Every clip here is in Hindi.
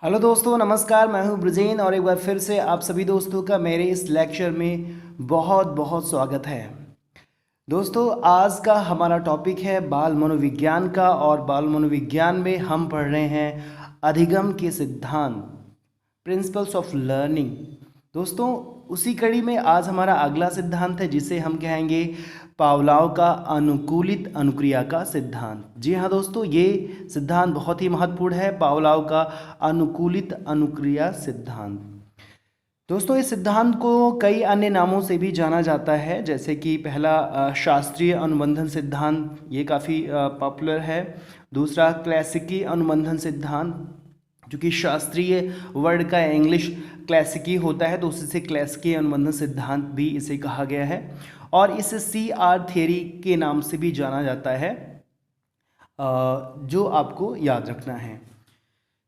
हेलो दोस्तों, नमस्कार। मैं हूं ब्रजेन और एक बार फिर से आप सभी दोस्तों का मेरे इस लेक्चर में बहुत बहुत स्वागत है। दोस्तों, आज का हमारा टॉपिक है बाल मनोविज्ञान का और बाल मनोविज्ञान में हम पढ़ रहे हैं अधिगम के सिद्धांत, प्रिंसिपल्स ऑफ लर्निंग। दोस्तों, उसी कड़ी में आज हमारा अगला सिद्धांत है जिसे हम कहेंगे पावलोव का अनुकूलित अनुक्रिया का सिद्धांत। जी हाँ दोस्तों, ये सिद्धांत बहुत ही महत्वपूर्ण है, पावलोव का अनुकूलित अनुक्रिया सिद्धांत। दोस्तों, इस सिद्धांत को कई अन्य नामों से भी जाना जाता है, जैसे कि पहला शास्त्रीय अनुबंधन सिद्धांत, ये काफ़ी पॉपुलर है। दूसरा क्लासिकी अनुबंधन सिद्धांत, जो कि शास्त्रीय वर्ड का इंग्लिश क्लासिकी होता है तो उससे क्लासिकी अनुबंधन सिद्धांत भी इसे कहा गया है। और इसे CR थ्योरी के नाम से भी जाना जाता है, जो आपको याद रखना है।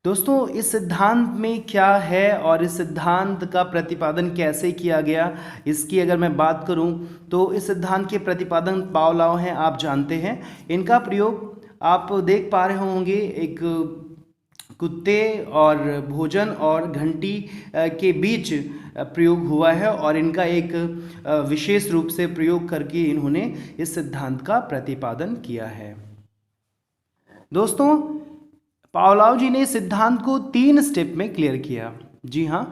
दोस्तों, इस सिद्धांत में क्या है और इस सिद्धांत का प्रतिपादन कैसे किया गया, इसकी अगर मैं बात करूं तो इस सिद्धांत के प्रतिपादन पावलोव हैं, आप जानते हैं। इनका प्रयोग आप देख पा रहे होंगे, एक कुत्ते और भोजन और घंटी के बीच प्रयोग हुआ है और इनका एक विशेष रूप से प्रयोग करके इन्होंने इस सिद्धांत का प्रतिपादन किया है। दोस्तों, पावलोव जी ने सिद्धांत को 3 स्टेप में क्लियर किया। जी हाँ,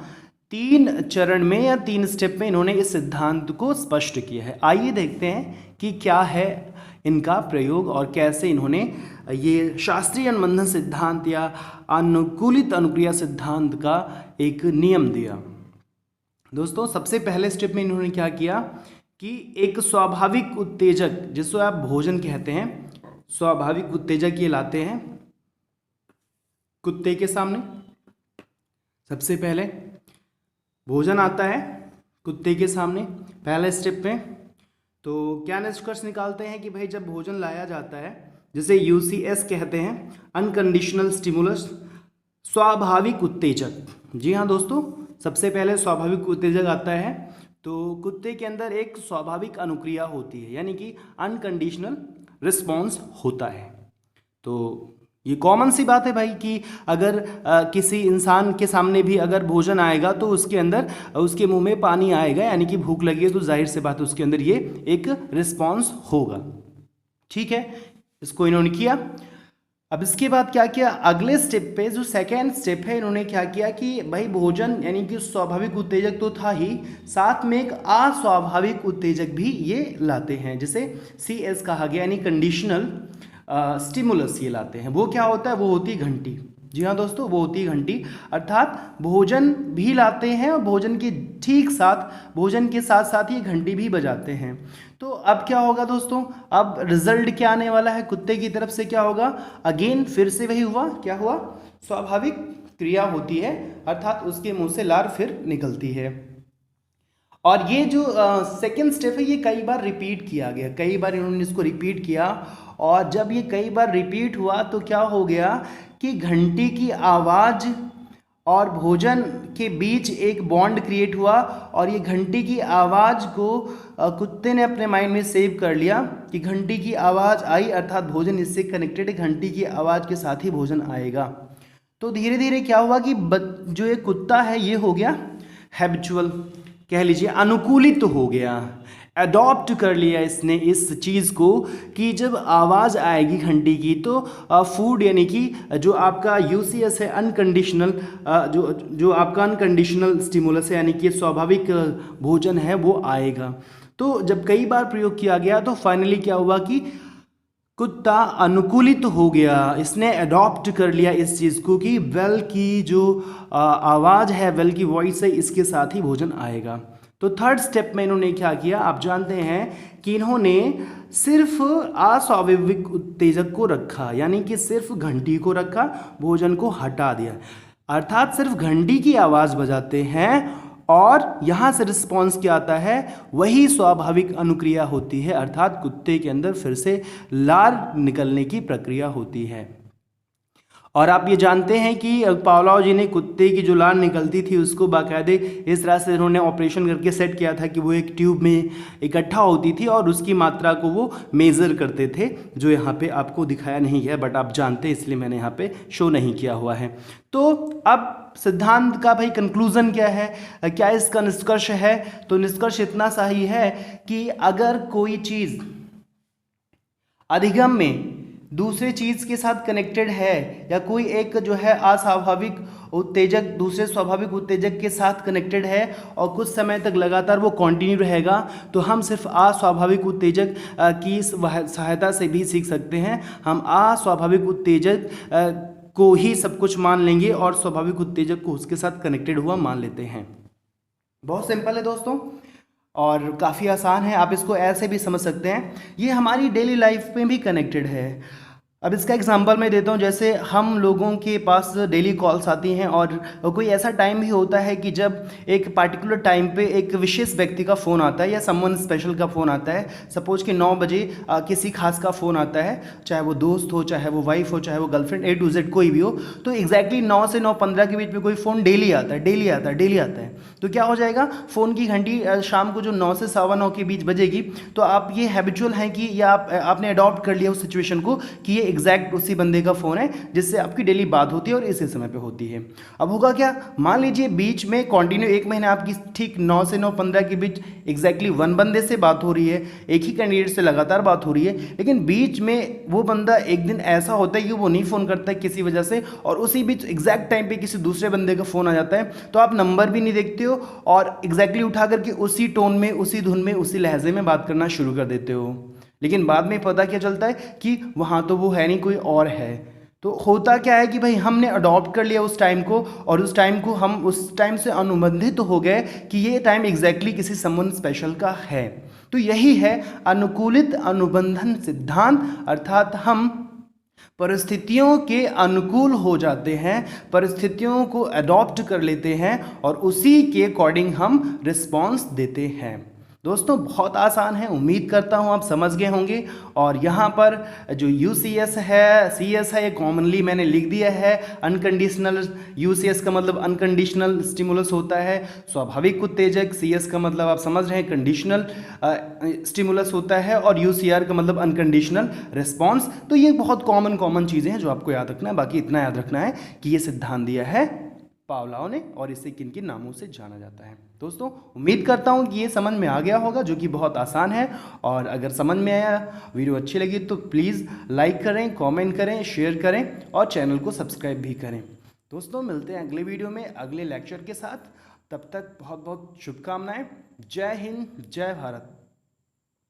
3 चरण में या 3 स्टेप में इन्होंने इस सिद्धांत को स्पष्ट किया है। आइए देखते हैं कि क्या है इनका प्रयोग और कैसे इन्होंने ये शास्त्रीय अनुबंधन सिद्धांत या अनुकूलित अनुक्रिया सिद्धांत का एक नियम दिया। दोस्तों, सबसे पहले स्टेप में इन्होंने क्या किया कि एक स्वाभाविक उत्तेजक, जिसको आप भोजन कहते हैं, स्वाभाविक उत्तेजक ये लाते हैं कुत्ते के सामने। सबसे पहले भोजन आता है कुत्ते के सामने पहले स्टेप में। तो क्या निष्कर्ष निकालते हैं कि भाई जब भोजन लाया जाता है, जिसे UCS कहते हैं, अनकंडीशनल स्टिमुलस, स्वाभाविक उत्तेजक। जी हाँ दोस्तों, सबसे पहले स्वाभाविक उत्तेजक आता है तो कुत्ते के अंदर एक स्वाभाविक अनुक्रिया होती है, यानी कि अनकंडीशनल रिस्पॉन्स होता है। तो ये कॉमन सी बात है भाई कि अगर किसी इंसान के सामने भी अगर भोजन आएगा तो उसके अंदर, उसके मुंह में पानी आएगा, यानी कि भूख लगी है, तो जाहिर सी बात है उसके अंदर ये एक रिस्पॉन्स होगा। ठीक है, इसको इन्होंने किया। अब इसके बाद क्या किया, अगले स्टेप पे जो सेकेंड स्टेप है, इन्होंने क्या किया कि भाई भोजन यानी कि स्वाभाविक उत्तेजक तो था ही, साथ में एक अस्वाभाविक उत्तेजक भी ये लाते हैं, जिसे CS कहा गया, यानी कंडीशनल स्टिमुलस ये लाते हैं। वो क्या होता है, वो होती घंटी। जी हाँ दोस्तों, वो होती घंटी, अर्थात भोजन भी लाते हैं और भोजन के ठीक साथ, भोजन के साथ साथ ये घंटी भी बजाते हैं। तो अब क्या होगा दोस्तों, अब रिजल्ट क्या आने वाला है, कुत्ते की तरफ से क्या होगा, अगेन फिर से वही हुआ, क्या हुआ, स्वाभाविक क्रिया होती है, अर्थात उसके मुंह से लार फिर निकलती है। और ये जो सेकेंड स्टेप है, ये कई बार रिपीट किया गया, कई बार इन्होंने इसको रिपीट किया। और जब ये कई बार रिपीट हुआ तो क्या हो गया कि घंटी की आवाज़ और भोजन के बीच एक बॉन्ड क्रिएट हुआ और ये घंटी की आवाज़ को कुत्ते ने अपने माइंड में सेव कर लिया कि घंटी की आवाज़ आई, अर्थात भोजन इससे कनेक्टेड है, घंटी की आवाज़ के साथ ही भोजन आएगा। तो धीरे धीरे क्या हुआ कि जो ये कुत्ता है ये हो गया हैबिचुअल, कह लीजिए अनुकूलित हो गया, अडॉप्ट कर लिया इसने इस चीज़ को कि जब आवाज़ आएगी घंटी की तो फूड, यानी कि जो आपका UCS है, अनकंडीशनल, जो आपका अनकंडीशनल स्टिमुलस है, यानी कि स्वाभाविक भोजन है, वो आएगा। तो जब कई बार प्रयोग किया गया तो फाइनली क्या हुआ कि कुत्ता अनुकूलित हो गया, इसने अडॉप्ट कर लिया इस चीज़ को कि वेल की जो आवाज़ है, वेल की वॉइस है, इसके साथ ही भोजन आएगा। तो थर्ड स्टेप में इन्होंने क्या किया, आप जानते हैं कि इन्होंने सिर्फ अस्वाभाविक उत्तेजक को रखा, यानी कि सिर्फ घंटी को रखा, भोजन को हटा दिया, अर्थात सिर्फ घंटी की आवाज़ बजाते हैं और यहाँ से रिस्पॉन्स क्या आता है, वही स्वाभाविक अनुक्रिया होती है, अर्थात कुत्ते के अंदर फिर से लार निकलने की प्रक्रिया होती है। और आप ये जानते हैं कि पावलोव जी ने कुत्ते की जो लार निकलती थी उसको बाकायदे इस तरह से उन्होंने ऑपरेशन करके सेट किया था कि वो एक ट्यूब में इकट्ठा होती थी और उसकी मात्रा को वो मेज़र करते थे, जो यहाँ पे आपको दिखाया नहीं गया, बट आप जानते हैं इसलिए मैंने यहाँ पे शो नहीं किया हुआ है। तो अब सिद्धांत का भाई कंक्लूज़न क्या है, क्या इसका निष्कर्ष है? तो निष्कर्ष इतना सा ही है कि अगर कोई चीज़ अधिगम में दूसरे चीज़ के साथ कनेक्टेड है या कोई एक जो है अस्वाभाविक उत्तेजक दूसरे स्वाभाविक उत्तेजक के साथ कनेक्टेड है और कुछ समय तक लगातार वो कंटिन्यू रहेगा, तो हम सिर्फ अस्वाभाविक उत्तेजक की सहायता से भी सीख सकते हैं। हम अस्वाभाविक उत्तेजक को ही सब कुछ मान लेंगे और स्वाभाविक उत्तेजक को उसके साथ कनेक्टेड हुआ मान लेते हैं। बहुत सिंपल है दोस्तों और काफ़ी आसान है, आप इसको ऐसे भी समझ सकते हैं। ये हमारी डेली लाइफ में भी कनेक्टेड है। अब इसका एग्जांपल मैं देता हूँ, जैसे हम लोगों के पास डेली कॉल्स आती हैं और कोई ऐसा टाइम भी होता है कि जब एक पार्टिकुलर टाइम पे एक विशेष व्यक्ति का फ़ोन आता है या समवन स्पेशल का फ़ोन आता है। सपोज कि 9 बजे किसी खास का फ़ोन आता है, चाहे वो दोस्त हो, चाहे वो वाइफ हो, चाहे वो गर्लफ्रेंड, A to Z कोई भी हो, तो एग्जैक्टली 9 से 9:15 के बीच में कोई फ़ोन डेली आता है, डेली आता है, डेली आता है। तो क्या हो जाएगा, फ़ोन की घंटी शाम को जो 9 से 9:15 के बीच बजेगी, तो आप ये हैबिचुअल हैं कि या आपने अडॉप्ट कर लिया उस सिचुएशन को कि ये एग्जैक्ट उसी बंदे का फ़ोन है जिससे आपकी डेली बात होती है और इसी समय पे होती है। अब होगा क्या, मान लीजिए बीच में कंटिन्यू 1 महीना आपकी ठीक 9 से 9:15 के बीच एग्जैक्टली 1 बंदे से बात हो रही है, एक ही कैंडिडेट से लगातार बात हो रही है, लेकिन बीच में वो बंदा एक दिन ऐसा होता है कि वो नहीं फ़ोन करता है किसी वजह से, और उसी बीच एग्जैक्ट टाइम पे किसी दूसरे बंदे का फ़ोन आ जाता है, तो आप नंबर भी नहीं देखते हो और एग्जैक्टली उठा करके उसी टोन में, उसी धुन में, उसी लहजे में बात करना शुरू कर देते हो। लेकिन बाद में पता क्या चलता है कि वहाँ तो वो है नहीं, कोई और है। तो होता क्या है कि भाई हमने अडॉप्ट कर लिया उस टाइम को और उस टाइम को हम उस टाइम से अनुबंधित तो हो गए कि ये टाइम एग्जैक्टली किसी समवन स्पेशल का है। तो यही है अनुकूलित अनुबंधन सिद्धांत, अर्थात हम परिस्थितियों के अनुकूल हो जाते हैं, परिस्थितियों को अडॉप्ट कर लेते हैं और उसी के अकॉर्डिंग हम रिस्पॉन्स देते हैं। दोस्तों बहुत आसान है, उम्मीद करता हूँ आप समझ गए होंगे। और यहाँ पर जो UCS है, CS है, ये कॉमनली मैंने लिख दिया है। अनकंडीशनल, UCS का मतलब अनकंडीशनल स्टिमुलस होता है, स्वाभाविक उत्तेजक, CS का मतलब आप समझ रहे हैं कंडीशनल स्टिमुलस होता है, और UCR का मतलब अनकंडीशनल रिस्पॉन्स। तो ये बहुत कॉमन चीज़ें हैं जो आपको याद रखना है। बाकी इतना याद रखना है कि ये सिद्धांत दिया है पावलोव ने और इसे किन किन नामों से जाना जाता है। दोस्तों उम्मीद करता हूँ कि ये समझ में आ गया होगा, जो कि बहुत आसान है। और अगर समझ में आया, वीडियो अच्छी लगी तो प्लीज़ लाइक करें, कमेंट करें, शेयर करें और चैनल को सब्सक्राइब भी करें। दोस्तों मिलते हैं अगले वीडियो में अगले लेक्चर के साथ। तब तक बहुत बहुत शुभकामनाएं। जय हिंद, जय भारत।